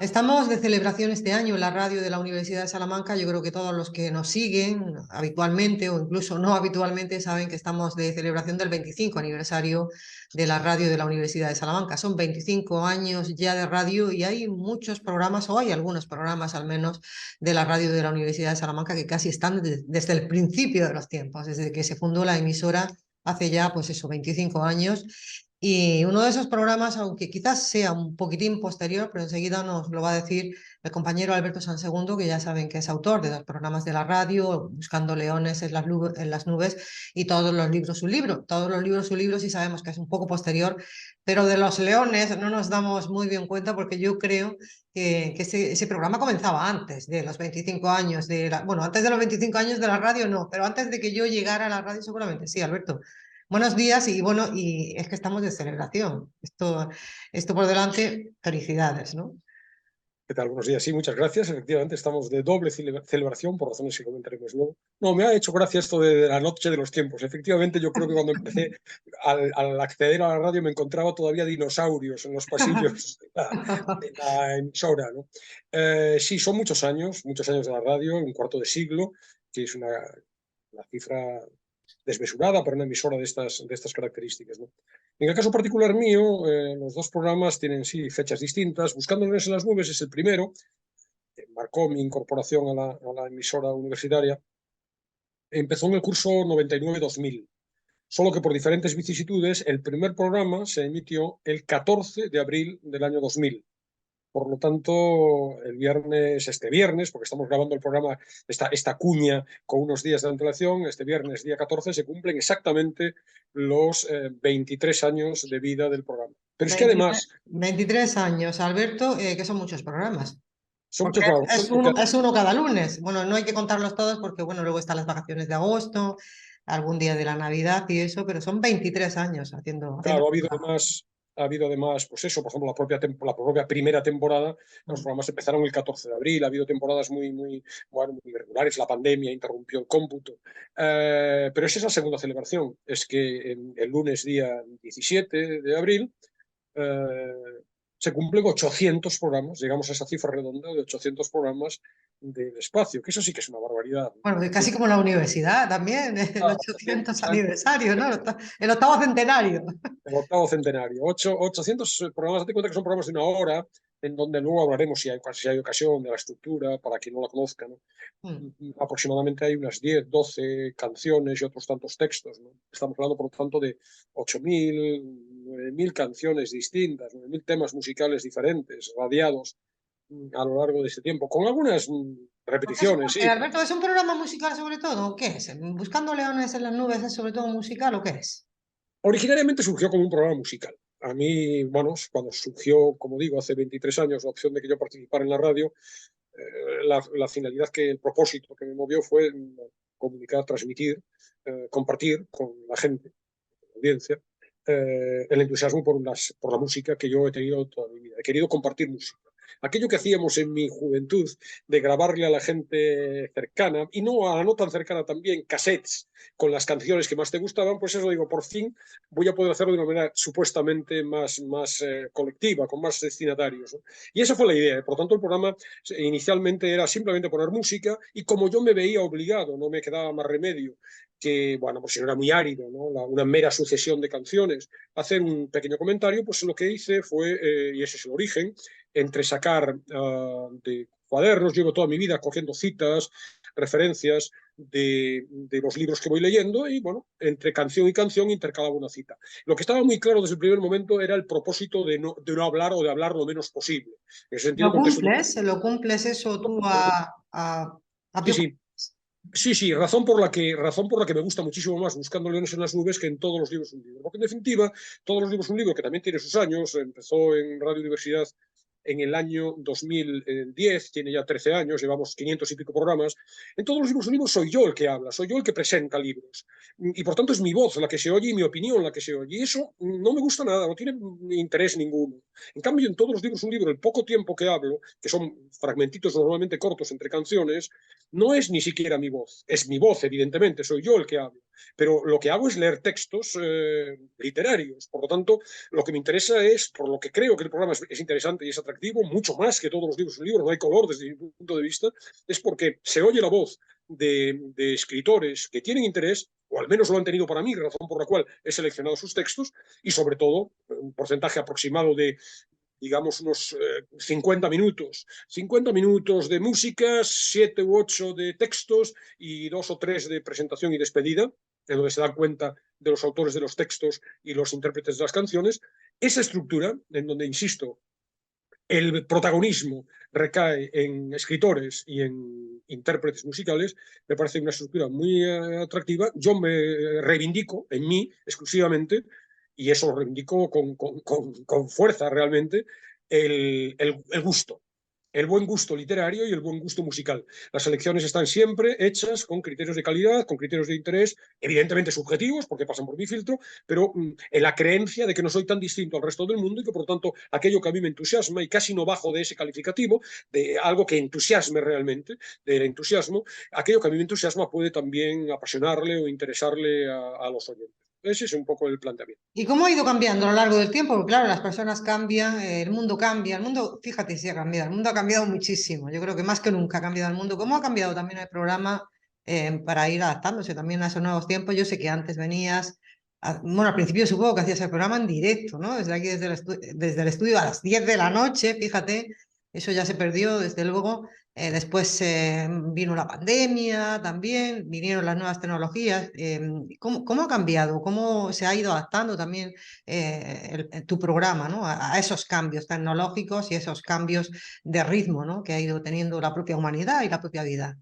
Estamos de celebración este año en la radio de la Universidad de Salamanca. Yo creo que todos los que nos siguen habitualmente o incluso no habitualmente saben que estamos de celebración del 25 aniversario de la radio de la Universidad de Salamanca. Son 25 años ya de radio y hay muchos programas, o hay algunos programas al menos, de la radio de la Universidad de Salamanca que casi están desde el principio de los tiempos, desde que se fundó la emisora hace ya, pues eso, 25 años. Y uno de esos programas, aunque quizás sea un poquitín posterior, pero enseguida nos lo va a decir el compañero Alberto Sansegundo, que ya saben que es autor de los programas de la radio, Buscando Leones en las nubes y todos los libros su libro. Todos los libros su libro sí sabemos que es un poco posterior, pero de los leones no nos damos muy bien cuenta porque yo creo que ese programa comenzaba antes de los 25 años bueno, antes de los 25 años de la radio no, pero antes de que yo llegara a la radio seguramente sí, Alberto. Buenos días y bueno, y es que estamos de celebración. Esto por delante, felicidades, ¿no? ¿Qué tal? Buenos días. Sí, muchas gracias. Efectivamente, estamos de doble celebración por razones que comentaremos luego. No, me ha hecho gracia esto de la noche de los tiempos. Efectivamente, yo creo que cuando empecé al acceder a la radio me encontraba todavía dinosaurios en los pasillos de la emisora, ¿no? Sí, son muchos años de la radio, un cuarto de siglo, que es una cifra desmesurada para una emisora de estas características, ¿no? En el caso particular mío, los dos programas tienen sí fechas distintas. Buscando Leones en las nubes es el primero, que marcó mi incorporación a la emisora universitaria. Empezó en el curso 99-2000, solo que por diferentes vicisitudes el primer programa se emitió el 14 de abril del año 2000. Por lo tanto, este viernes, porque estamos grabando el programa, esta cuña con unos días de antelación, este viernes, día 14, se cumplen exactamente los 23 años de vida del programa. Pero es que 23, además 23 años, Alberto, que son muchos programas. son Porque muchos programas. es uno cada lunes. Bueno, no hay que contarlos todos porque, bueno, luego están las vacaciones de agosto, algún día de la Navidad y eso, pero son 23 años haciendo Claro, programa. ha habido además, pues eso, por ejemplo, la propia primera temporada, los Mm. programas empezaron el 14 de abril, ha habido temporadas bueno, muy irregulares, la pandemia interrumpió el cómputo, pero esa es la segunda celebración, es que el lunes día 17 de abril eh, se cumplen 800 programas, llegamos a esa cifra redonda de 800 programas del espacio, que eso sí que es una barbaridad, ¿no? Bueno, casi como la universidad también, el También, 800 exacto. aniversario, ¿no? El octavo centenario. El octavo centenario. 800 programas, date cuenta que son programas de una hora, en donde luego hablaremos, si hay ocasión, de la estructura, para quien no la conozca, ¿no? Mm. Aproximadamente hay unas 10, 12 canciones y otros tantos textos, ¿no? Estamos hablando, por lo tanto, de 8.000, 9.000 canciones distintas, 9.000 temas musicales diferentes, radiados a lo largo de ese tiempo, con algunas repeticiones, sí. Alberto, ¿es un programa musical sobre todo? ¿O qué es? ¿Buscando leones en las nubes es sobre todo musical o qué es? Originariamente surgió como un programa musical. A mí, bueno, cuando surgió, como digo, hace 23 años la opción de que yo participara en la radio, la finalidad, el propósito que me movió fue comunicar, transmitir, compartir con la gente, la audiencia, el entusiasmo por la música que yo he tenido toda mi vida. He querido compartir música. Aquello que hacíamos en mi juventud de grabarle a la gente cercana, y no a la no tan cercana también, cassettes con las canciones que más te gustaban, pues eso digo, por fin voy a poder hacerlo de una manera supuestamente más colectiva, con más destinatarios, ¿no? Y esa fue la idea. Por tanto, el programa inicialmente era simplemente poner música, y como yo me veía obligado, no me quedaba más remedio que, bueno, pues si no era muy árido, ¿no? Una mera sucesión de canciones, hacer un pequeño comentario, pues lo que hice fue, y ese es el origen, entre sacar de cuadernos, llevo toda mi vida cogiendo citas, referencias de los libros que voy leyendo, y bueno, entre canción y canción intercalaba una cita. Lo que estaba muy claro desde el primer momento era el propósito de no hablar, o de hablar lo menos posible. En ese sentido, porque eso... Lo cumples eso tú a Sí, pie sí. juntas? Sí, sí, razón por la que me gusta muchísimo más Buscando Leones en las nubes que en Todos los libros un libro. Porque en definitiva, Todos los libros un libro, que también tiene sus años, empezó en Radio Universidad en el año 2010, tiene ya 13 años, llevamos 500 y pico programas. En Todos los libros un libro soy yo el que habla, soy yo el que presenta libros. Y por tanto es mi voz la que se oye y mi opinión la que se oye. Y eso no me gusta nada, no tiene interés ninguno. En cambio, en todos los libros, un libro, el poco tiempo que hablo, que son fragmentitos normalmente cortos entre canciones, no es ni siquiera mi voz. Es mi voz, evidentemente, soy yo el que hablo. Pero lo que hago es leer textos literarios. Por lo tanto, lo que me interesa es, por lo que creo que el programa es interesante y es atractivo, mucho más que todos los libros. Un libro no hay color desde mi punto de vista, es porque se oye la voz de escritores que tienen interés, o al menos lo han tenido para mí, razón por la cual he seleccionado sus textos, y sobre todo un porcentaje aproximado de, digamos, unos 50 minutos. 50 minutos de música, 7 u 8 de textos y 2 o 3 de presentación y despedida, en donde se dan cuenta de los autores de los textos y los intérpretes de las canciones. Esa estructura, en donde, insisto, el protagonismo recae en escritores y en intérpretes musicales, me parece una estructura muy atractiva. Yo me reivindico en mí exclusivamente, y eso lo reivindico con fuerza realmente, el gusto. El buen gusto literario y el buen gusto musical. Las selecciones están siempre hechas con criterios de calidad, con criterios de interés, evidentemente subjetivos, porque pasan por mi filtro, pero en la creencia de que no soy tan distinto al resto del mundo y que, por lo tanto, aquello que a mí me entusiasma, y casi no bajo de ese calificativo, de algo que entusiasme realmente, del entusiasmo, aquello que a mí me entusiasma puede también apasionarle o interesarle a los oyentes. Ese es un poco el planteamiento. ¿Y cómo ha ido cambiando a lo largo del tiempo? Porque claro, las personas cambian, el mundo cambia, el mundo, fíjate si ha cambiado, el mundo ha cambiado muchísimo, yo creo que más que nunca ha cambiado el mundo. ¿Cómo ha cambiado también el programa para ir adaptándose también a esos nuevos tiempos? Yo sé que antes venías, bueno, al principio supongo que hacías el programa en directo, ¿no? Desde aquí, desde el estudio a las 10 de la noche, fíjate, eso ya se perdió, desde luego. Después vino la pandemia también, vinieron las nuevas tecnologías. ¿Cómo ha cambiado? ¿Cómo se ha ido adaptando también tu programa, ¿no? A esos cambios tecnológicos y esos cambios de ritmo, ¿no? Que ha ido teniendo la propia humanidad y la propia vida.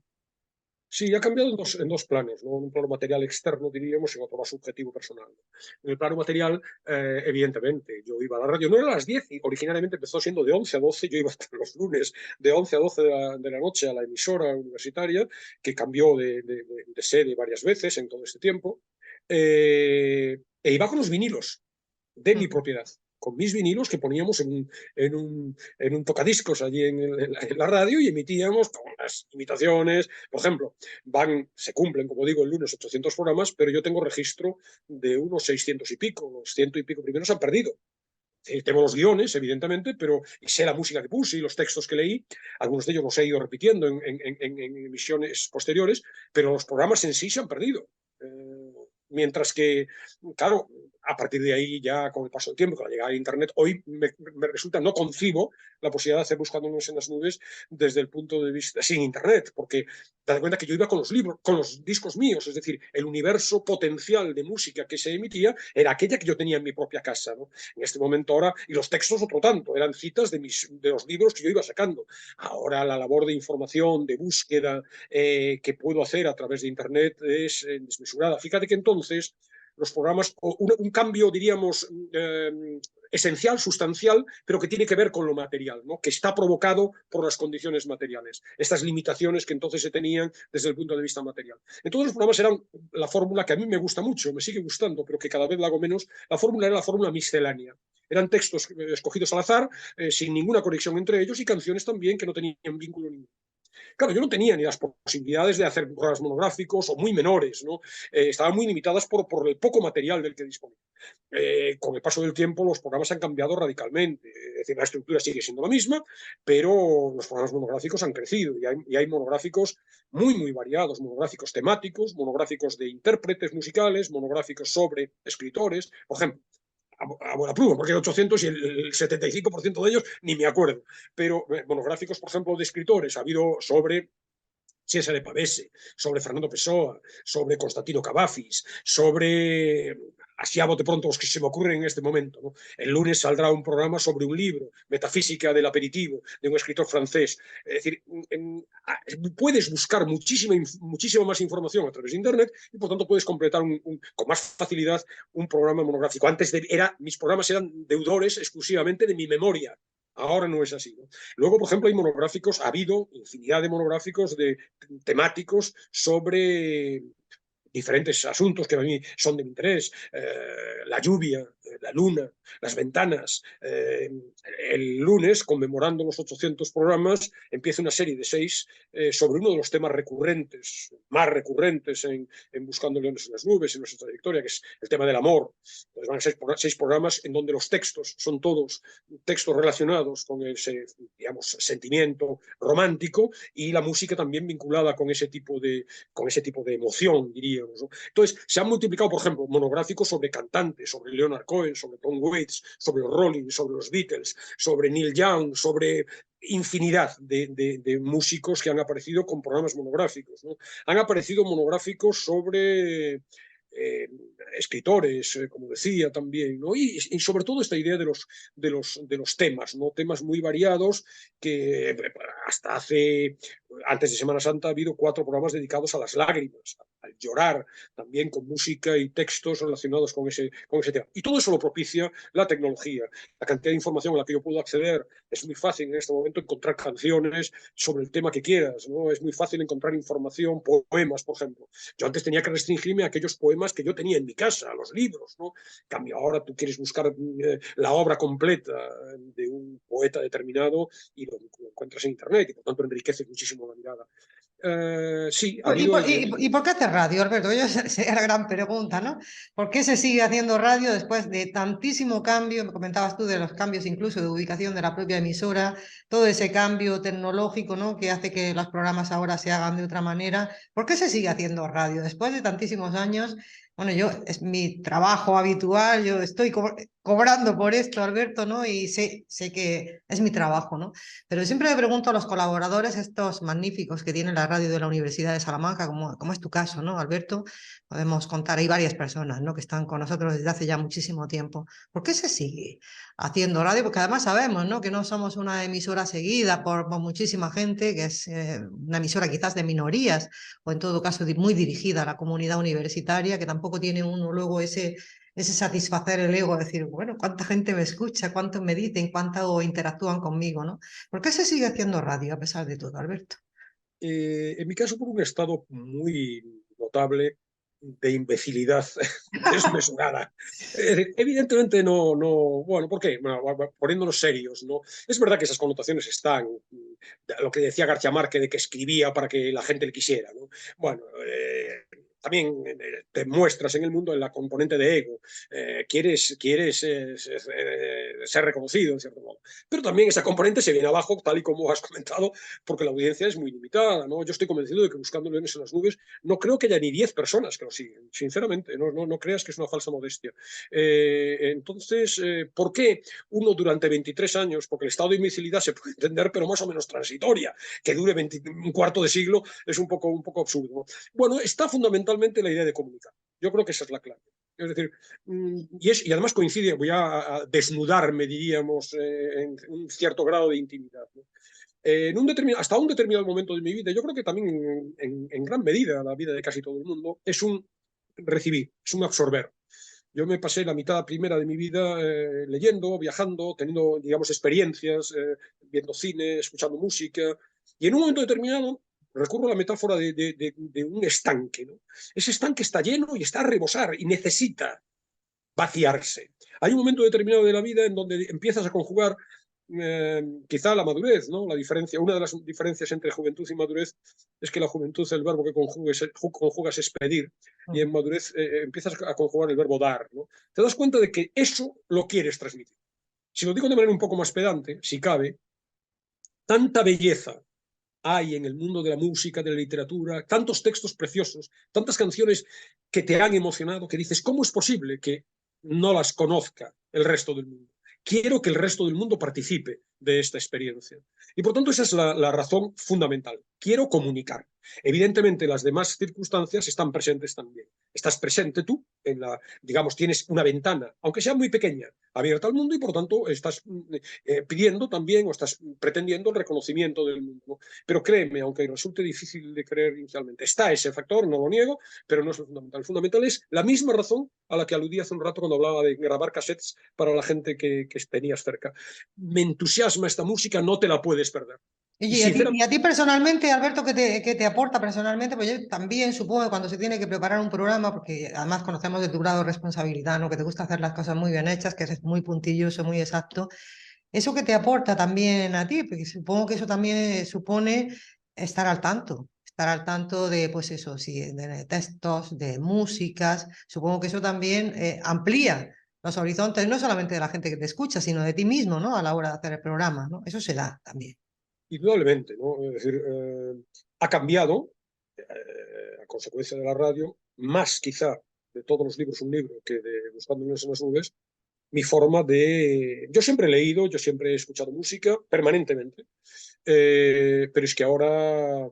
Sí, ha cambiado en dos planos, ¿no? En un plano material externo, diríamos, y en otro más subjetivo personal. En el plano material, evidentemente, yo iba a la radio, no era a las 10, y originalmente empezó siendo de 11 a 12, yo iba hasta los lunes de 11 a 12 de la noche a la emisora universitaria, que cambió de sede varias veces en todo este tiempo, e iba con los vinilos de mi Mm. propiedad, con mis vinilos que poníamos en un tocadiscos allí en la radio y emitíamos con las imitaciones. Por ejemplo, se cumplen, como digo, el lunes 800 programas, pero yo tengo registro de unos 600 y pico, los ciento y pico primeros se han perdido. Tengo los guiones, evidentemente, pero y sé la música que puse y los textos que leí. Algunos de ellos los he ido repitiendo en emisiones posteriores, pero los programas en sí se han perdido. Mientras que, claro, a partir de ahí, ya con el paso del tiempo, con la llegada de Internet, hoy me resulta, no concibo la posibilidad de hacer Buscándonos en las Nubes desde el punto de vista sin Internet, porque te das cuenta que yo iba con los libros, con los discos míos, es decir, el universo potencial de música que se emitía era aquella que yo tenía en mi propia casa, ¿no? En este momento ahora, y los textos otro tanto, eran citas de los libros que yo iba sacando. Ahora la labor de información, de búsqueda que puedo hacer a través de Internet es desmesurada. Fíjate que entonces los programas, un cambio, diríamos, esencial, sustancial, pero que tiene que ver con lo material, ¿no? Que está provocado por las condiciones materiales, estas limitaciones que entonces se tenían desde el punto de vista material. Entonces los programas eran la fórmula que a mí me gusta mucho, me sigue gustando, pero que cada vez la hago menos. La fórmula era la fórmula miscelánea. Eran textos escogidos al azar, sin ninguna conexión entre ellos, y canciones también que no tenían vínculo ninguno. Claro, yo no tenía ni las posibilidades de hacer programas monográficos o muy menores, ¿no? Estaban muy limitadas por el poco material del que disponía. Con el paso del tiempo los programas han cambiado radicalmente, es decir, la estructura sigue siendo la misma, pero los programas monográficos han crecido y hay monográficos muy variados, monográficos temáticos, monográficos de intérpretes musicales, monográficos sobre escritores, por ejemplo, a buena pluma, porque hay 800 y el 75% de ellos ni me acuerdo. Pero monográficos, por ejemplo, de escritores, ha habido sobre Cesare Pavese, sobre Fernando Pessoa, sobre Constantino Cavafis, sobre así a bote pronto los que se me ocurren en este momento, ¿no? El lunes saldrá un programa sobre un libro, Metafísica del aperitivo, de un escritor francés. Es decir, puedes buscar muchísima más información a través de Internet y por tanto puedes completar con más facilidad un programa monográfico. Antes mis programas eran deudores exclusivamente de mi memoria. Ahora no es así, ¿no? Luego, por ejemplo, hay monográficos, ha habido infinidad de monográficos temáticos sobre diferentes asuntos que a mí son de mi interés, la lluvia, la luna, las ventanas. El lunes, conmemorando los 800 programas, empieza una serie de 6 sobre uno de los temas recurrentes, más recurrentes en Buscando Leones en las Nubes, en nuestra trayectoria, que es el tema del amor. Entonces van a ser 6 programas en donde los textos son todos textos relacionados con ese, digamos, sentimiento romántico, y la música también vinculada con ese tipo de emoción, diríamos, ¿no? Entonces, se han multiplicado, por ejemplo, monográficos sobre cantantes, sobre Leonard Cohen, sobre Tom Waits, sobre los Rolling, sobre los Beatles, sobre Neil Young, sobre infinidad de músicos que han aparecido con programas monográficos, ¿no? Han aparecido monográficos sobre escritores, como decía también, ¿no? Y sobre todo esta idea de los temas, ¿no? Temas muy variados que hasta antes de Semana Santa ha habido 4 programas dedicados a las lágrimas, al llorar, también con música y textos relacionados con ese tema. Y todo eso lo propicia la tecnología. La cantidad de información a la que yo puedo acceder, es muy fácil en este momento encontrar canciones sobre el tema que quieras, ¿no? Es muy fácil encontrar información, poemas, por ejemplo. Yo antes tenía que restringirme a aquellos poemas que yo tenía en mi casa, a los libros, ¿no? En cambio, ahora tú quieres buscar la obra completa de un poeta determinado y lo encuentras en Internet, y por tanto enriquece muchísimo la mirada. Sí, ha habido... ¿Y por qué haces radio, Alberto? Sería la gran pregunta, ¿no? ¿Por qué se sigue haciendo radio después de tantísimo cambio? Me comentabas tú de los cambios incluso de ubicación de la propia emisora, todo ese cambio tecnológico, ¿no? Que hace que los programas ahora se hagan de otra manera. ¿Por qué se sigue haciendo radio después de tantísimos años? Bueno, es mi trabajo habitual, yo estoy cobrando por esto, Alberto, ¿no? Y sé que es mi trabajo, ¿no? Pero siempre le pregunto a los colaboradores estos magníficos que tiene la radio de la Universidad de Salamanca, como es tu caso, ¿no, Alberto? Podemos contar, hay varias personas, ¿no?, que están con nosotros desde hace ya muchísimo tiempo. ¿Por qué se sigue haciendo radio? Porque además sabemos, ¿no?, que no somos una emisora seguida por muchísima gente, que es una emisora quizás de minorías, o en todo caso muy dirigida a la comunidad universitaria, que tampoco tiene uno luego ese satisfacer el ego, decir, bueno, cuánta gente me escucha, cuánto me dicen, cuánto interactúan conmigo, ¿no? ¿Por qué se sigue haciendo radio a pesar de todo, Alberto? En mi caso, por un estado muy notable de imbecilidad desmesurada. Evidentemente bueno, ¿por qué? Bueno, poniéndonos serios, ¿no? Es verdad que esas connotaciones están, lo que decía García Márquez de que escribía para que la gente le quisiera, ¿no? Bueno, también te muestras en el mundo en la componente de ego, quieres ser reconocido en cierto modo, pero también esa componente se viene abajo, tal y como has comentado, porque la audiencia es muy limitada, ¿no? Yo estoy convencido de que Buscando Leones en las Nubes no creo que haya ni 10 personas que lo siguen, sinceramente, no creas que es una falsa modestia. Entonces, ¿por qué uno durante 23 años? Porque el estado de imbecilidad se puede entender, pero más o menos transitoria, que dure un cuarto de siglo es un poco absurdo, ¿no? Bueno, está fundamentalmente la idea de comunicar. Yo creo que esa es la clave. Es decir, y además coincide, voy a desnudarme, diríamos, en un cierto grado de intimidad, ¿no? Hasta un determinado momento de mi vida, yo creo que también en gran medida la vida de casi todo el mundo, es un recibir, es un absorber. Yo me pasé la mitad primera de mi vida leyendo, viajando, teniendo, digamos, experiencias, viendo cine, escuchando música, y en un momento determinado recurro a la metáfora de un estanque, ¿no? Ese estanque está lleno y está a rebosar y necesita vaciarse. Hay un momento determinado de la vida en donde empiezas a conjugar quizá la madurez, ¿no? La diferencia, una de las diferencias entre juventud y madurez es que la juventud, el verbo que conjugas es pedir, y en madurez empiezas a conjugar el verbo dar, ¿no? Te das cuenta de que eso lo quieres transmitir. Si lo digo de manera un poco más pedante, si cabe, tanta belleza hay en el mundo de la música, de la literatura, tantos textos preciosos, tantas canciones que te han emocionado, que dices, ¿cómo es posible que no las conozca el resto del mundo? Quiero que el resto del mundo participe de esta experiencia. Y por tanto esa es la razón fundamental. Quiero comunicar. Evidentemente las demás circunstancias están presentes también. Estás presente tú, digamos, tienes una ventana, aunque sea muy pequeña, abierta al mundo, y por tanto estás pidiendo también o estás pretendiendo el reconocimiento del mundo, ¿no? Pero créeme, aunque resulte difícil de creer inicialmente, está ese factor, no lo niego, pero no es lo fundamental. El fundamental es la misma razón a la que aludí hace un rato cuando hablaba de grabar cassettes para la gente que tenías cerca. Me entusiasma esta música, no te la puedes perder. Y Y a ti personalmente, Alberto, qué te aporta personalmente? Pues yo también supongo que cuando se tiene que preparar un programa, porque además conocemos de tu grado de responsabilidad, ¿no? Que te gusta hacer las cosas muy bien hechas, que eres muy puntilloso, muy exacto. ¿Eso que te aporta también a ti? Porque supongo que eso también supone estar al tanto de, pues eso, sí, de textos, de músicas. Supongo que eso también amplía los horizontes, no solamente de la gente que te escucha, sino de ti mismo, ¿no? A la hora de hacer el programa, ¿no? Eso se da también. indudablemente, ¿no? Es decir, ha cambiado a consecuencia de la radio, más quizá de todos los libros un libro que de Buscando en las nubes, mi forma de... Yo siempre he leído, yo siempre he escuchado música permanentemente, pero es que ahora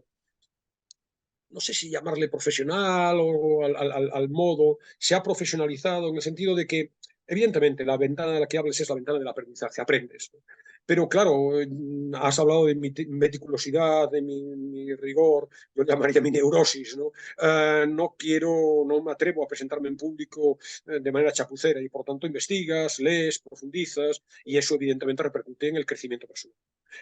no sé si llamarle profesional o al modo, se ha profesionalizado en el sentido de que, evidentemente, la ventana de la que hables es la ventana del aprendizaje, aprendes. Pero claro, has hablado de mi meticulosidad, de mi rigor, yo llamaría mi neurosis, ¿no? No quiero, no me atrevo a presentarme en público de manera chapucera y por tanto investigas, lees, profundizas y eso evidentemente repercute en el crecimiento personal.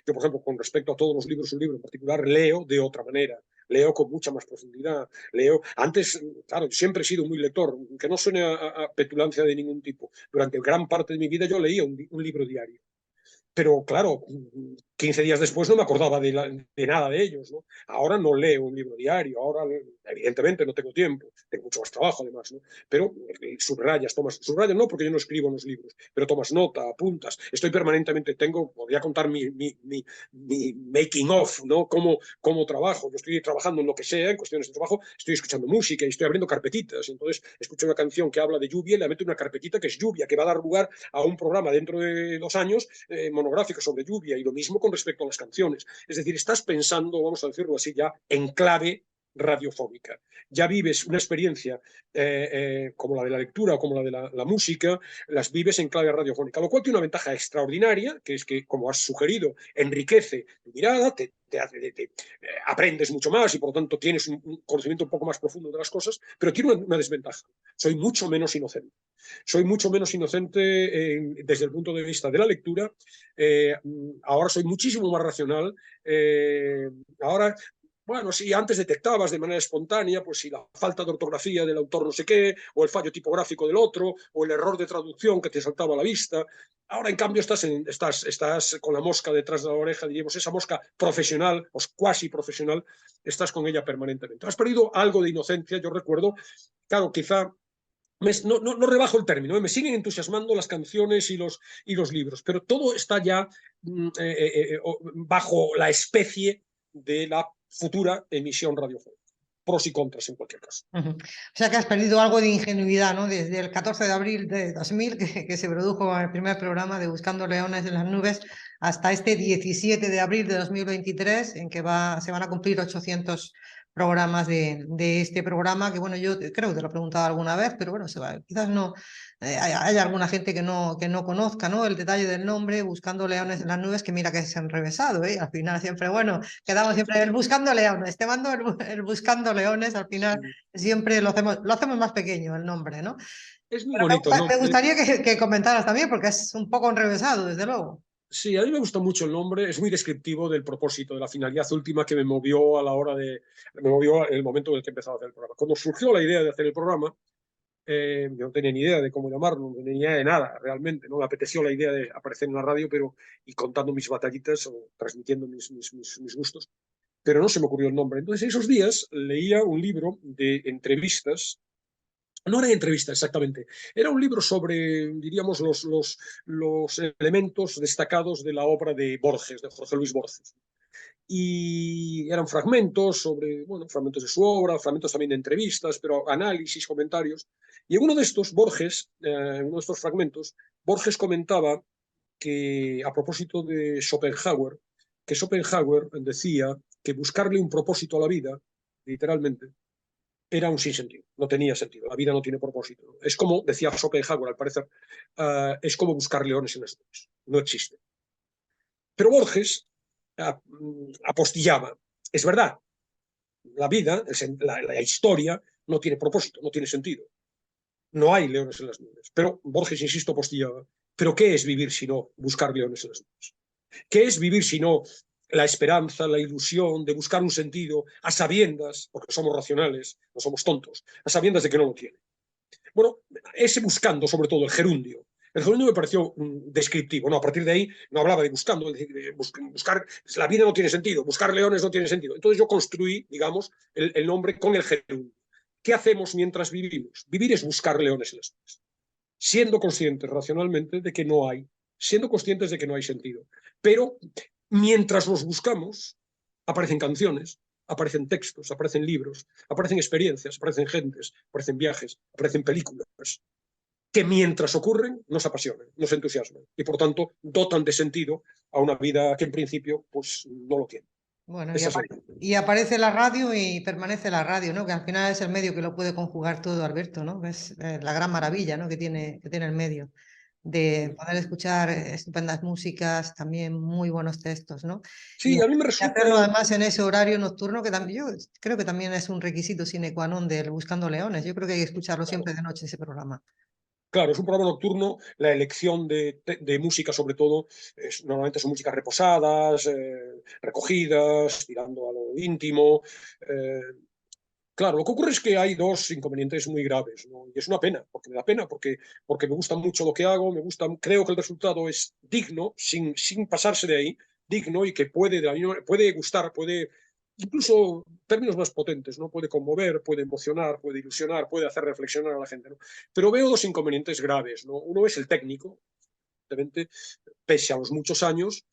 Yo, por ejemplo, con respecto a todos los libros, un libro en particular, leo de otra manera, leo con mucha más profundidad, leo, antes, claro, siempre he sido muy lector, que no suene a petulancia de ningún tipo, durante gran parte de mi vida yo leía un libro diario, pero claro, 15 días después no me acordaba de nada de ellos, ¿no? Ahora no leo un libro diario, ahora evidentemente no tengo tiempo, tengo mucho más trabajo además, ¿no? Pero subrayas no porque yo no escribo en los libros, pero tomas nota, apuntas, estoy permanentemente, podría contar mi making of, ¿no? Cómo trabajo, yo estoy trabajando en lo que sea, en cuestiones de trabajo, estoy escuchando música y estoy abriendo carpetitas, entonces escucho una canción que habla de lluvia y le meto una carpetita que es lluvia, que va a dar lugar a un programa dentro de 2 años monográfica sobre lluvia y lo mismo con respecto a las canciones. Es decir, estás pensando, vamos a decirlo así ya, en clave radiofónica. Ya vives una experiencia como la de la lectura o como la de la música, las vives en clave radiofónica, lo cual tiene una ventaja extraordinaria, que es que, como has sugerido, enriquece tu mirada, aprendes mucho más y por lo tanto tienes un conocimiento un poco más profundo de las cosas, pero tiene una desventaja. Soy mucho menos inocente. Soy mucho menos inocente desde el punto de vista de la lectura. Ahora soy muchísimo más racional. Ahora, bueno, si antes detectabas de manera espontánea, pues si la falta de ortografía del autor no sé qué, o el fallo tipográfico del otro, o el error de traducción que te saltaba a la vista. Ahora, en cambio, estás con la mosca detrás de la oreja, diríamos, esa mosca profesional, o cuasi profesional, estás con ella permanentemente. Has perdido algo de inocencia, yo recuerdo, claro, quizá no rebajo el término, me siguen entusiasmando las canciones y los libros, pero todo está ya bajo la especie de la futura emisión radiofónica. Pros y contras en cualquier caso. O sea que has perdido algo de ingenuidad, ¿no? Desde el 14 de abril de 2000, que se produjo el primer programa de Buscando Leones en las Nubes, hasta este 17 de abril de 2023, en que se van a cumplir 800 programas de este programa, que bueno, yo creo que te lo he preguntado alguna vez, pero bueno, quizás no hay alguna gente que no conozca, ¿no? El detalle del nombre, Buscando Leones en las Nubes, que mira que se han enrevesado, ¿eh? Al final siempre, bueno, quedamos siempre el Buscando Leones, te mando el Buscando Leones, al final siempre lo hacemos más pequeño el nombre, ¿no? Es muy Pero bonito el me nombre. gustaría que comentaras también, porque es un poco enrevesado, desde luego. Sí, a mí me gusta mucho el nombre, es muy descriptivo del propósito, de la finalidad última que me movió a la hora me movió en el momento en el que empezaba a hacer el programa. Cuando surgió la idea de hacer el programa, yo no tenía ni idea de cómo llamarlo, no tenía ni idea de nada realmente, no me apeteció la idea de aparecer en la radio, pero y contando mis batallitas o transmitiendo mis gustos, pero no se me ocurrió el nombre. Entonces, esos días leía un libro de entrevistas. No era entrevista exactamente, era un libro sobre, diríamos, los elementos destacados de la obra de Borges, de Jorge Luis Borges. Y eran fragmentos sobre, bueno, fragmentos de su obra, fragmentos también de entrevistas, pero análisis, comentarios. Y en uno de estos, en uno de estos fragmentos, Borges comentaba que, a propósito de Schopenhauer, que Schopenhauer decía que buscarle un propósito a la vida, literalmente, era un sinsentido, no tenía sentido, la vida no tiene propósito. Es como, decía Schopenhauer, al parecer, es como buscar leones en las nubes, no existe. Pero Borges apostillaba, es verdad, la vida, la historia, no tiene propósito, no tiene sentido. No hay leones en las nubes. Pero Borges, insisto, apostillaba, ¿pero qué es vivir si no buscar leones en las nubes? ¿Qué es vivir si no la esperanza, la ilusión de buscar un sentido a sabiendas, porque somos racionales, no somos tontos, a sabiendas de que no lo tiene. Bueno, ese buscando, sobre todo, el gerundio. El gerundio me pareció descriptivo, ¿no? A partir de ahí no hablaba de buscando, es decir, de buscar, la vida no tiene sentido, buscar leones no tiene sentido. Entonces yo construí, digamos, el nombre con el gerundio. ¿Qué hacemos mientras vivimos? Vivir es buscar leones en las nubes, siendo conscientes racionalmente de que no hay, siendo conscientes de que no hay sentido. Pero mientras los buscamos, aparecen canciones, aparecen textos, aparecen libros, aparecen experiencias, aparecen gentes, aparecen viajes, aparecen películas, que mientras ocurren nos apasionan, nos entusiasman y por tanto dotan de sentido a una vida que en principio pues no lo tiene. Bueno, Esa es la y aparece la radio y permanece la radio, ¿no? Que al final es el medio que lo puede conjugar todo, Alberto, ¿no? Es la gran maravilla, ¿no? Que tiene el medio de poder escuchar estupendas músicas, también muy buenos textos, ¿no? Sí, a mí me Y resulta. hacerlo además en ese horario nocturno, que también yo creo que también es un requisito sine qua non del Buscando Leones. Yo creo que hay que escucharlo siempre de noche ese programa. Claro, es un programa nocturno, la elección de música sobre todo, normalmente son músicas reposadas, recogidas, tirando a lo íntimo. eh, Claro, lo que ocurre es que hay dos inconvenientes muy graves, ¿no? Y es una pena, porque me da pena, porque me gusta mucho lo que hago, me gusta, creo que el resultado es digno, sin pasarse de ahí, digno y que puede gustar, puede, incluso términos más potentes, ¿no? Puede conmover, puede emocionar, puede ilusionar, puede hacer reflexionar a la gente, ¿no? Pero veo dos inconvenientes graves, ¿no? Uno es el técnico, evidentemente, pese a los muchos años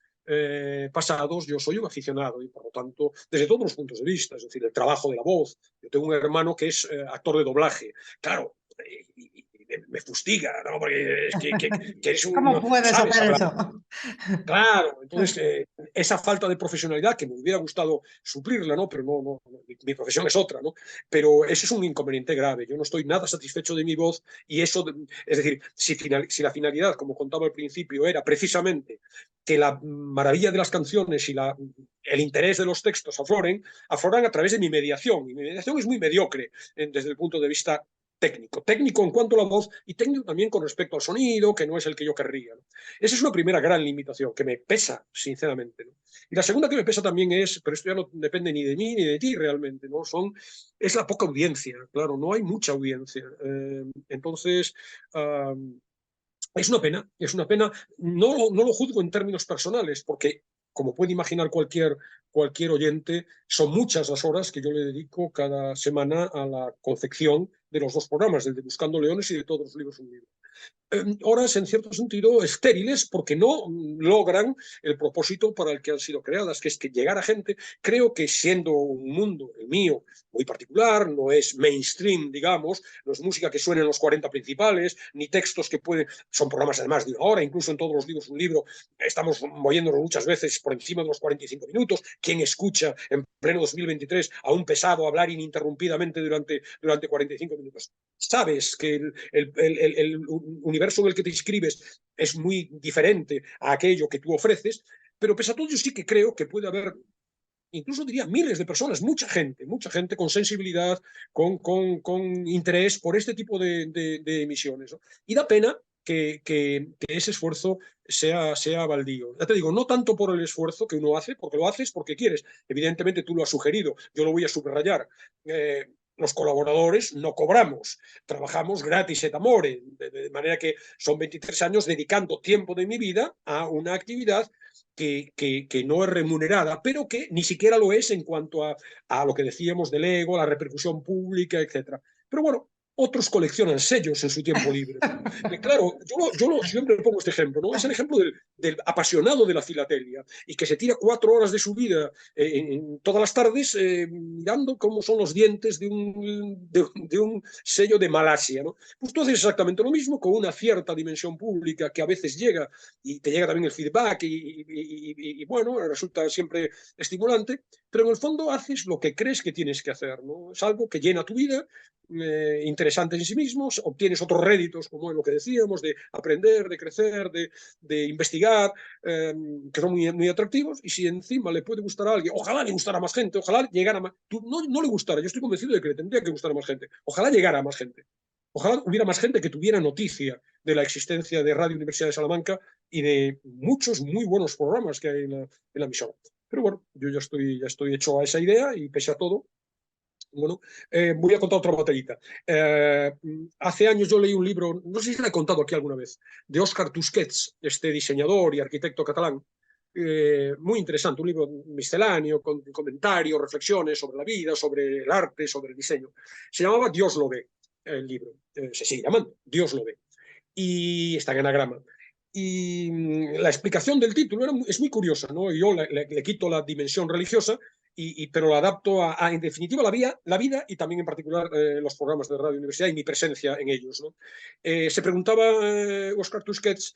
pasados, yo soy un aficionado y por lo tanto, desde todos los puntos de vista, es decir, el trabajo de la voz. Yo tengo un hermano que es actor de doblaje, claro, y me fustiga, ¿no? Porque es que es un, ¿Cómo puedes ¿sabes? hacer Hablar. eso? Claro, entonces esa falta de profesionalidad que me hubiera gustado suplirla, ¿no? Pero mi profesión es otra, ¿no? Pero eso es un inconveniente grave. Yo no estoy nada satisfecho de mi voz y eso, es decir, si la finalidad, como contaba al principio, era precisamente que la maravilla de las canciones y el interés de los textos afloran a través de mi mediación. Y mi mediación es muy mediocre desde el punto de vista técnico. Técnico en cuanto a la voz y técnico también con respecto al sonido, que no es el que yo querría, ¿no? Esa es una primera gran limitación que me pesa, sinceramente, ¿no? Y la segunda que me pesa también es, pero esto ya no depende ni de mí ni de ti realmente, ¿no? Es la poca audiencia, claro, no hay mucha audiencia. Entonces, es una pena. No lo juzgo en términos personales, porque como puede imaginar cualquier oyente, son muchas las horas que yo le dedico cada semana a la confección de los dos programas, el de Buscando Leones y de Todos los libros un libro. Horas en cierto sentido estériles porque no logran el propósito para el que han sido creadas, que es que llegar a gente. Creo que siendo un mundo, el mío, muy particular, no es mainstream, digamos, no es música que suene en los 40 principales, ni textos que pueden, son programas además de una hora, incluso en Todos los libros un libro, estamos moviéndonos muchas veces por encima de los 45 minutos. ¿Quién escucha en pleno 2023 a un pesado hablar ininterrumpidamente durante 45 minutos? Sabes que el universo en el que te inscribes es muy diferente a aquello que tú ofreces, pero pese a todo yo sí que creo que puede haber, incluso diría miles de personas, mucha gente con sensibilidad, con interés por este tipo de emisiones, ¿no? Y da pena que ese esfuerzo sea baldío. Ya te digo, no tanto por el esfuerzo que uno hace, porque lo haces porque quieres. Evidentemente tú lo has sugerido, yo lo voy a subrayar. Los colaboradores no cobramos, trabajamos gratis et amore, de manera que son 23 años dedicando tiempo de mi vida a una actividad que no es remunerada, pero que ni siquiera lo es en cuanto a lo que decíamos del ego, la repercusión pública, etc. Pero bueno, otros coleccionan sellos en su tiempo libre, ¿no? Claro, siempre pongo este ejemplo, ¿no? Es el ejemplo del apasionado de la filatelia y que se tira 4 horas de su vida en todas las tardes mirando cómo son los dientes de un sello de Malasia, ¿no? Pues tú haces exactamente lo mismo con una cierta dimensión pública que a veces llega y te llega también el feedback y bueno, resulta siempre estimulante, pero en el fondo haces lo que crees que tienes que hacer, ¿no? Es algo que llena tu vida, interesantes en sí mismos, obtienes otros réditos, como en lo que decíamos, de aprender, de crecer, de investigar, que son muy atractivos, y si encima le puede gustar a alguien, ojalá le gustara a más gente, ojalá llegara a más, tú, no le gustara, yo estoy convencido de que le tendría que gustar a más gente, ojalá llegara a más gente. Ojalá hubiera más gente que tuviera noticia de la existencia de Radio Universidad de Salamanca y de muchos muy buenos programas que hay en la emisora. Pero bueno, yo ya estoy hecho a esa idea y pese a todo, bueno, voy a contar otra batallita. Hace años yo leí un libro, no sé si lo he contado aquí alguna vez, de Óscar Tusquets, este diseñador y arquitecto catalán. Muy interesante, un libro misceláneo, con comentarios, reflexiones sobre la vida, sobre el arte, sobre el diseño. Se llamaba Dios lo ve, el libro. Se sigue llamando, Dios lo ve. Y está en anagrama. Y la explicación del título es muy curiosa, ¿no? Yo le quito la dimensión religiosa, pero lo adapto en definitiva, la vida y también en particular los programas de Radio Universidad y mi presencia en ellos, ¿no? Se preguntaba Óscar Tusquets,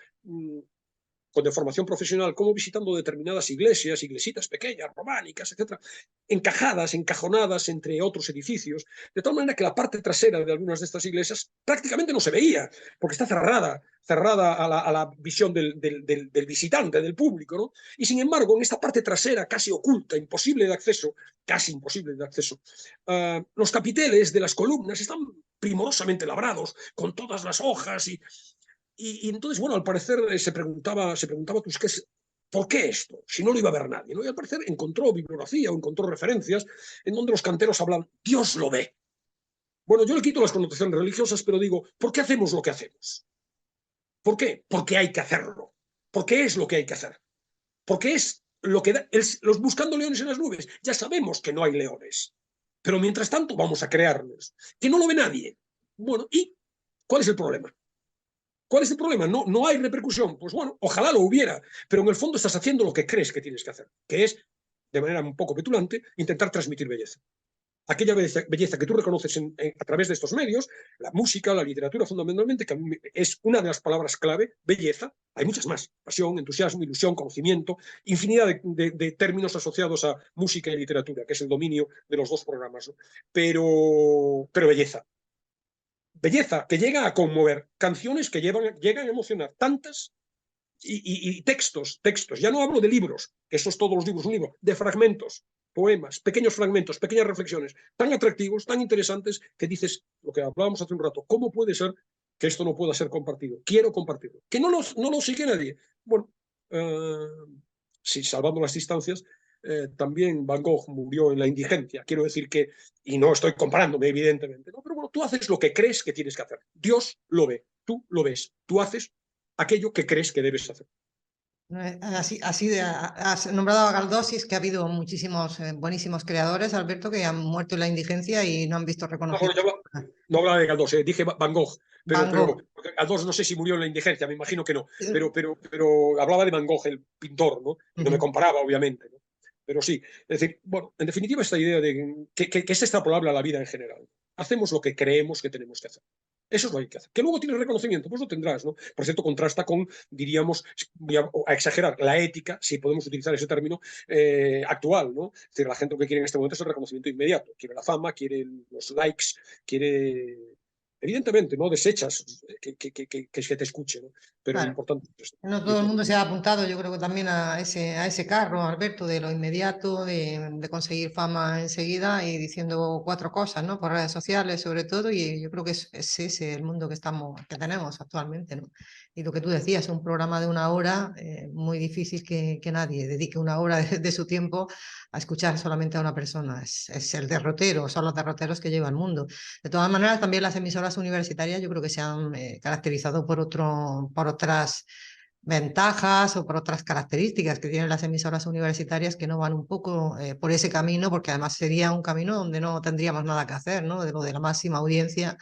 con de formación profesional, como visitando determinadas iglesias, iglesitas pequeñas, románicas, etcétera, encajadas, encajonadas entre otros edificios, de tal manera que la parte trasera de algunas de estas iglesias prácticamente no se veía, porque está cerrada a la visión del visitante, del público, ¿no? Y sin embargo, en esta parte trasera, casi oculta, imposible de acceso, casi imposible de acceso, los capiteles de las columnas están primorosamente labrados, con todas las hojas y entonces, bueno, al parecer se preguntaba Tusquets, ¿por qué esto? Si no lo iba a ver nadie, ¿no? Y al parecer encontró bibliografía o encontró referencias en donde los canteros hablan, Dios lo ve. Bueno, yo le quito las connotaciones religiosas, pero digo, ¿por qué hacemos lo que hacemos? ¿Por qué? Porque hay que hacerlo. Porque es lo que hay que hacer. Porque es lo que da, los buscando leones en las nubes. Ya sabemos que no hay leones. Pero mientras tanto vamos a crearlos. Que no lo ve nadie. Bueno, ¿y cuál es el problema? ¿Cuál es el problema? No hay repercusión. Pues bueno, ojalá lo hubiera, pero en el fondo estás haciendo lo que crees que tienes que hacer, que es, de manera un poco petulante, intentar transmitir belleza. Aquella belleza que tú reconoces a través de estos medios, la música, la literatura fundamentalmente, que a mí es una de las palabras clave, belleza. Hay muchas más, pasión, entusiasmo, ilusión, conocimiento, infinidad de términos asociados a música y literatura, que es el dominio de los dos programas, ¿no? Pero belleza, belleza que llega a conmover, canciones que llegan a emocionar, tantas y textos. Ya no hablo de libros, que eso es todos los libros, un libro, de fragmentos, poemas, pequeños fragmentos, pequeñas reflexiones, tan atractivos, tan interesantes, que dices, lo que hablábamos hace un rato, ¿cómo puede ser que esto no pueda ser compartido? Quiero compartirlo. Que no lo sigue nadie. Bueno, sí, salvando las distancias, también Van Gogh murió en la indigencia. Quiero decir que, y no estoy comparándome, evidentemente, ¿no? Pero bueno, tú haces lo que crees que tienes que hacer. Dios lo ve, tú lo ves, tú haces aquello que crees que debes hacer. Has nombrado a Galdós, que ha habido muchísimos buenísimos creadores, Alberto, que han muerto en la indigencia y no han visto No, bueno, reconocidos. no hablaba de Galdós, dije Van Gogh, Van pero Gogh. Galdós no sé si murió en la indigencia, me imagino que no, pero hablaba de Van Gogh, el pintor, ¿no? Y no me comparaba, obviamente, ¿no? Pero sí, es decir, bueno, en definitiva esta idea de que es extrapolable a la vida en general. Hacemos lo que creemos que tenemos que hacer. Eso es lo que hay que hacer. Que luego tienes reconocimiento, pues lo tendrás, ¿no? Por cierto, contrasta con, diríamos, voy a exagerar, la ética, si podemos utilizar ese término, actual, ¿no? Es decir, la gente lo que quiere en este momento es el reconocimiento inmediato. Quiere la fama, quiere los likes, quiere... Evidentemente, ¿no? Desechas que te escuche, ¿no? Pero lo Claro. importante es esto. No Yo todo el creo mundo que... se ha apuntado, yo creo que también a ese carro, Alberto, de lo inmediato, de conseguir fama enseguida y diciendo cuatro cosas, ¿no? Por redes sociales, sobre todo, y yo creo que es ese el mundo que tenemos actualmente, ¿no? Y lo que tú decías, un programa de una hora, muy difícil que nadie dedique una hora de su tiempo a escuchar solamente a una persona. Es el derrotero, son los derroteros que lleva el mundo. De todas maneras, también las emisoras universitarias yo creo que se han caracterizado por otras ventajas o por otras características que tienen las emisoras universitarias que no van un poco por ese camino, porque además sería un camino donde no tendríamos nada que hacer, ¿no? De lo de la máxima audiencia,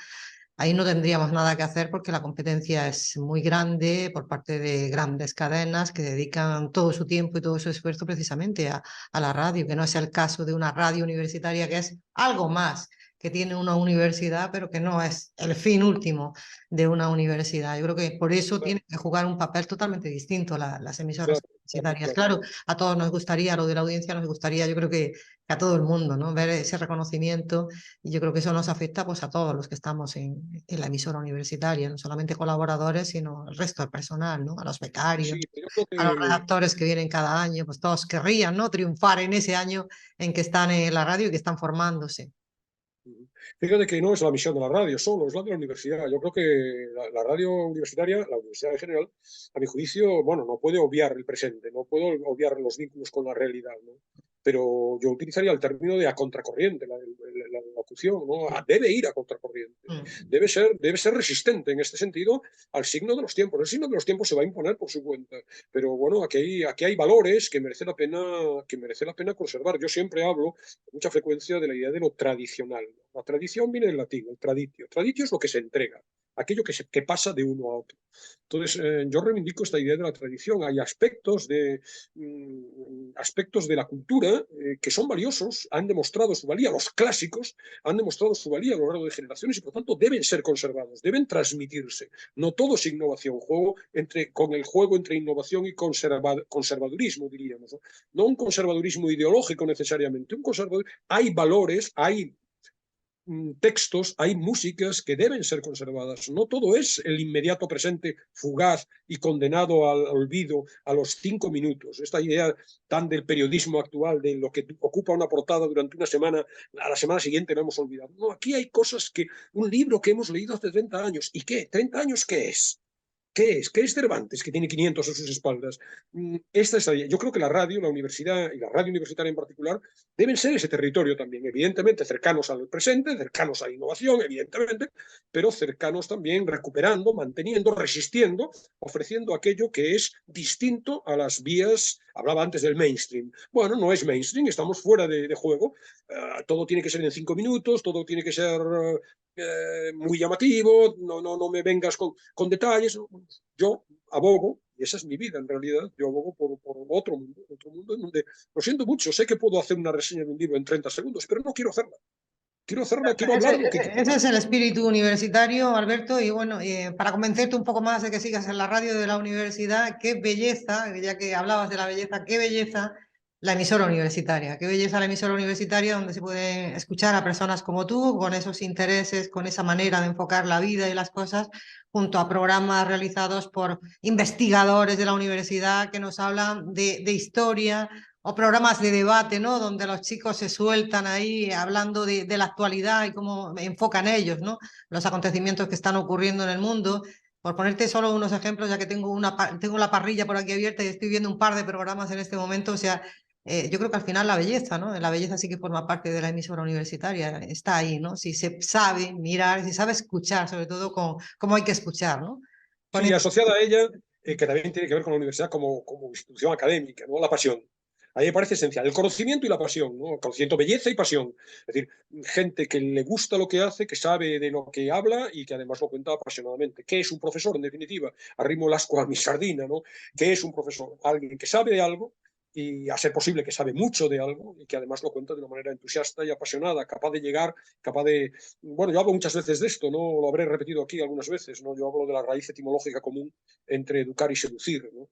ahí no tendríamos nada que hacer porque la competencia es muy grande por parte de grandes cadenas que dedican todo su tiempo y todo su esfuerzo precisamente a la radio, que no es el caso de una radio universitaria que es algo más que tiene una universidad, pero que no es el fin último de una universidad. Yo creo que por eso Claro, tienen que jugar un papel totalmente distinto las claro, emisoras claro, universitarias. claro. Claro, a todos nos gustaría, lo de la audiencia nos gustaría, yo creo que a todo el mundo, ¿no? Ver ese reconocimiento y yo creo que eso nos afecta pues a todos los que estamos en la emisora universitaria, no solamente colaboradores, sino el resto del personal, ¿no? A los becarios, Sí, yo creo a los que redactores que vienen cada año, pues todos querrían, ¿no? Triunfar en ese año en que están en la radio y que están formándose. Fíjate que no es la misión de la radio solo, es la de la universidad. Yo creo que la radio universitaria, la universidad en general, a mi juicio, bueno, no puede obviar el presente, no puede obviar los vínculos con la realidad, ¿no? Pero yo utilizaría el término de a contracorriente, la locución, ¿no? Debe ir a contracorriente, Mm. debe ser resistente en este sentido al signo de los tiempos. El signo de los tiempos se va a imponer por su cuenta, pero bueno, aquí hay valores que merece la pena conservar. Yo siempre hablo con mucha frecuencia de la idea de lo tradicional. La tradición viene del latín, el traditio. Traditio es lo que se entrega, aquello que pasa de uno a otro. Entonces, yo reivindico esta idea de la tradición. Hay aspectos de la cultura que son valiosos, han demostrado su valía. Los clásicos han demostrado su valía a lo largo de generaciones y, por tanto, deben ser conservados, deben transmitirse. No todo es innovación, con el juego entre innovación y conservadurismo, diríamos. No un conservadurismo ideológico necesariamente, hay valores, hay textos, hay músicas que deben ser conservadas. No todo es el inmediato presente fugaz y condenado al olvido a los 5 minutos. Esta idea tan del periodismo actual, de lo que ocupa una portada durante una semana, a la semana siguiente lo hemos olvidado. No, aquí hay cosas un libro que hemos leído hace 30 años. ¿Y qué? ¿30 años qué es? ¿Qué es? ¿Qué es Cervantes, que tiene 500 a sus espaldas? Yo creo que la radio, la universidad y la radio universitaria en particular deben ser ese territorio también, evidentemente cercanos al presente, cercanos a la innovación, evidentemente, pero cercanos también, recuperando, manteniendo, resistiendo, ofreciendo aquello que es distinto a las vías. Hablaba antes del mainstream. Bueno, no es mainstream, estamos fuera de juego. Todo tiene que ser en 5 minutos, todo tiene que ser muy llamativo, no me vengas con detalles. Yo abogo, y esa es mi vida en realidad, yo abogo por otro mundo en donde, lo siento mucho, sé que puedo hacer una reseña de un libro en 30 segundos, pero no quiero hacerla. Quiero hablar lo que quiero. Ese es el espíritu universitario, Alberto, y bueno, para convencerte un poco más de que sigas en la radio de la universidad, qué belleza, ya que hablabas de la belleza, qué belleza la emisora universitaria, qué belleza la emisora universitaria donde se puede escuchar a personas como tú, con esos intereses, con esa manera de enfocar la vida y las cosas, junto a programas realizados por investigadores de la universidad que nos hablan de historia o programas de debate, ¿no? Donde los chicos se sueltan ahí hablando de la actualidad y cómo enfocan ellos, ¿no? Los acontecimientos que están ocurriendo en el mundo. Por ponerte solo unos ejemplos, ya que tengo la parrilla por aquí abierta y estoy viendo un par de programas en este momento, o sea, yo creo que al final la belleza, ¿no? La belleza sí que forma parte de la emisora universitaria, está ahí, ¿no? Si se sabe mirar, si sabe escuchar, sobre todo cómo hay que escuchar, ¿no? Con Sí, asociada a ella, que también tiene que ver con la universidad como institución académica, ¿no? La pasión. Ahí me parece esencial, el conocimiento y la pasión, ¿no? El conocimiento, belleza y pasión. Es decir, gente que le gusta lo que hace, que sabe de lo que habla y que además lo cuenta apasionadamente. ¿Qué es un profesor, en definitiva? Arrimo el asco a mi sardina, ¿no? ¿Qué es un profesor? Alguien que sabe de algo y, a ser posible, que sabe mucho de algo y que además lo cuenta de una manera entusiasta y apasionada, capaz de llegar, capaz de... Bueno, yo hablo muchas veces de esto, ¿no? Lo habré repetido aquí algunas veces, ¿no? Yo hablo de la raíz etimológica común entre educar y seducir, ¿no?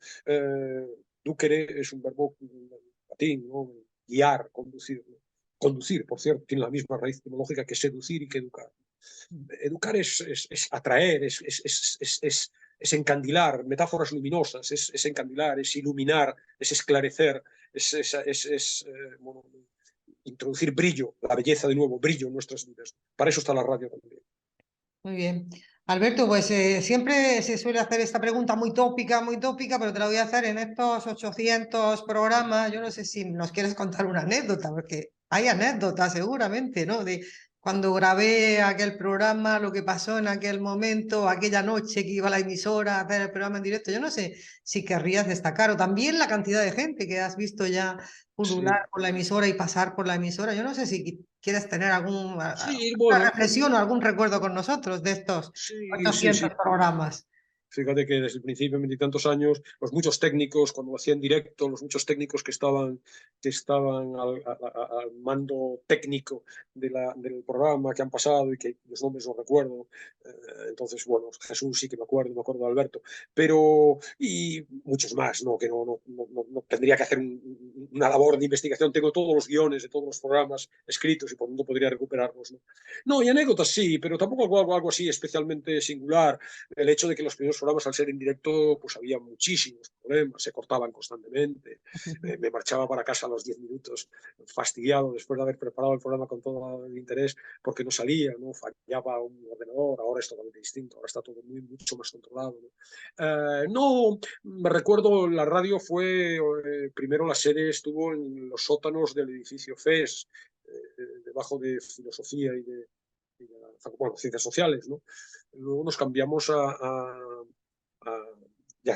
Ducere es un verbo latín, ¿no? Guiar, conducir, ¿no? Conducir, por cierto, tiene la misma raíz etimológica que seducir y que educar. Educar es atraer, es encandilar, metáforas luminosas, es encandilar, es iluminar, es esclarecer, bueno, introducir brillo, la belleza de nuevo, brillo en nuestras vidas. Para eso está la radio también. Muy bien. Alberto, pues siempre se suele hacer esta pregunta muy tópica, pero te la voy a hacer en estos 800 programas. Yo no sé si nos quieres contar una anécdota, porque hay anécdotas seguramente, ¿no? De cuando grabé aquel programa, lo que pasó en aquel momento, aquella noche que iba a la emisora a hacer el programa en directo. Yo no sé si querrías destacar, o también la cantidad de gente que has visto ya Sí, pulular por la emisora y pasar por la emisora. Yo no sé si quieres tener sí, una bueno, reflexión o algún recuerdo con nosotros de estos sí, sí, 800 sí. programas. Fíjate que desde el principio, 20 y tantos años, los muchos técnicos, cuando hacían directo, los muchos técnicos que estaban al mando técnico del programa, que han pasado y que los nombres no recuerdo. Entonces, bueno, Jesús sí que me acuerdo de Alberto, pero, y muchos más, ¿no? Que no tendría que hacer una labor de investigación. Tengo todos los guiones de todos los programas escritos y por lo tanto podría recuperarlos, ¿no? No, y anécdotas sí, pero tampoco algo así especialmente singular. El hecho de que los primeros programas, al ser en directo, pues había muchísimos problemas, se cortaban constantemente, me marchaba para casa a los 10 minutos, fastidiado después de haber preparado el programa con todo el interés, porque no salía, ¿no? Fallaba un ordenador, ahora es totalmente distinto, ahora está todo mucho más controlado, ¿no? No, me recuerdo, la radio fue, primero la sede estuvo en los sótanos del edificio FES, debajo de filosofía y de bueno, ciencias sociales, ¿no? Luego nos cambiamos ya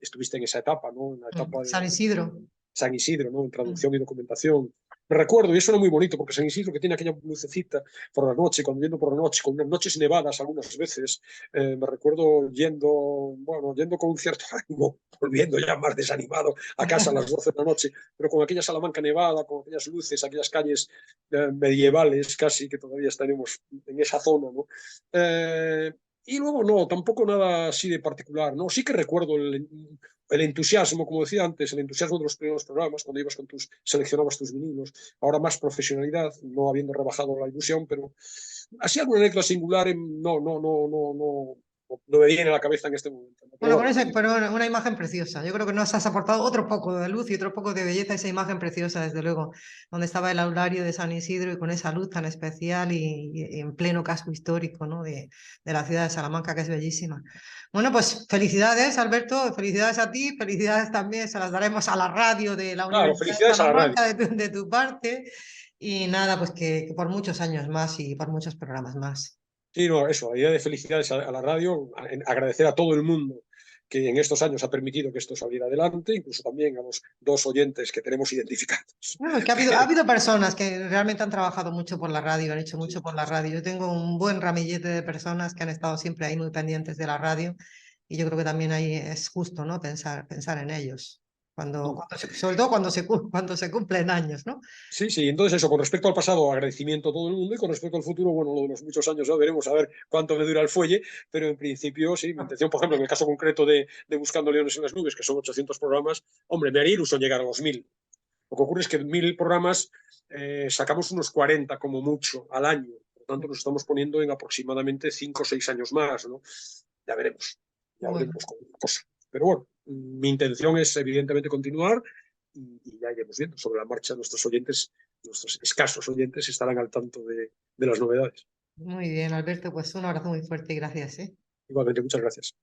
estuviste en esa etapa, ¿no? En la etapa San de Isidro. San Isidro, ¿no? En traducción y documentación. Me recuerdo, y eso era muy bonito, porque San Isidro, que tiene aquella lucecita por la noche, cuando yendo por la noche, con unas noches nevadas algunas veces, me recuerdo yendo con un cierto ánimo, volviendo ya más desanimado a casa a las 12 de la noche, pero con aquella Salamanca nevada, con aquellas luces, aquellas calles medievales casi, que todavía estaremos en esa zona, ¿no? Y luego no, tampoco nada así de particular, ¿no? Sí que recuerdo el entusiasmo, como decía antes, el entusiasmo de los primeros programas, cuando ibas seleccionabas tus vinilos, ahora más profesionalidad, no habiendo rebajado la ilusión, pero así alguna anécdota singular, no me viene a la cabeza en este momento, ¿no? Pero Bueno, bueno, pero una imagen preciosa. Yo creo que nos has aportado otro poco de luz y otro poco de belleza, esa imagen preciosa, desde luego, donde estaba el aulario de San Isidro y con esa luz tan especial y en pleno casco histórico, ¿no? de la ciudad de Salamanca, que es bellísima. Bueno, pues felicidades, Alberto, felicidades a ti, felicidades también, se las daremos a la radio de la claro, Universidad de felicidades a la radio. Salamanca, de tu parte, y nada, pues que por muchos años más y por muchos programas más. Sí, no, eso, la idea de felicidades a la radio, agradecer a todo el mundo que en estos años ha permitido que esto saliera adelante, incluso también a los dos oyentes que tenemos identificados. No, es que ha habido personas que realmente han trabajado mucho por la radio, han hecho mucho Sí, por la radio. Yo tengo un buen ramillete de personas que han estado siempre ahí muy pendientes de la radio y yo creo que también ahí es justo, ¿no? Pensar en ellos, sobre todo cuando se cumplen años, ¿no? sí, sí, entonces eso, con respecto al pasado, agradecimiento a todo el mundo y con respecto al futuro, bueno, lo de los muchos años ya veremos a ver cuánto me dura el fuelle, pero en principio sí, mi intención, por ejemplo, en el caso concreto de Buscando Leones en las Nubes, que son 800 programas, hombre, me haría ilusión llegar a los 1000. Lo que ocurre es que 1000 programas sacamos unos 40 como mucho al año, por lo tanto nos estamos poniendo en aproximadamente 5 o 6 años más, ¿no? Ya Bueno, veremos cómo es la cosa. Pero bueno, mi intención es evidentemente continuar y ya iremos viendo sobre la marcha nuestros oyentes, nuestros escasos oyentes estarán al tanto de las novedades. muy bien, Alberto, pues un abrazo muy fuerte y gracias, ¿eh? Igualmente, muchas gracias.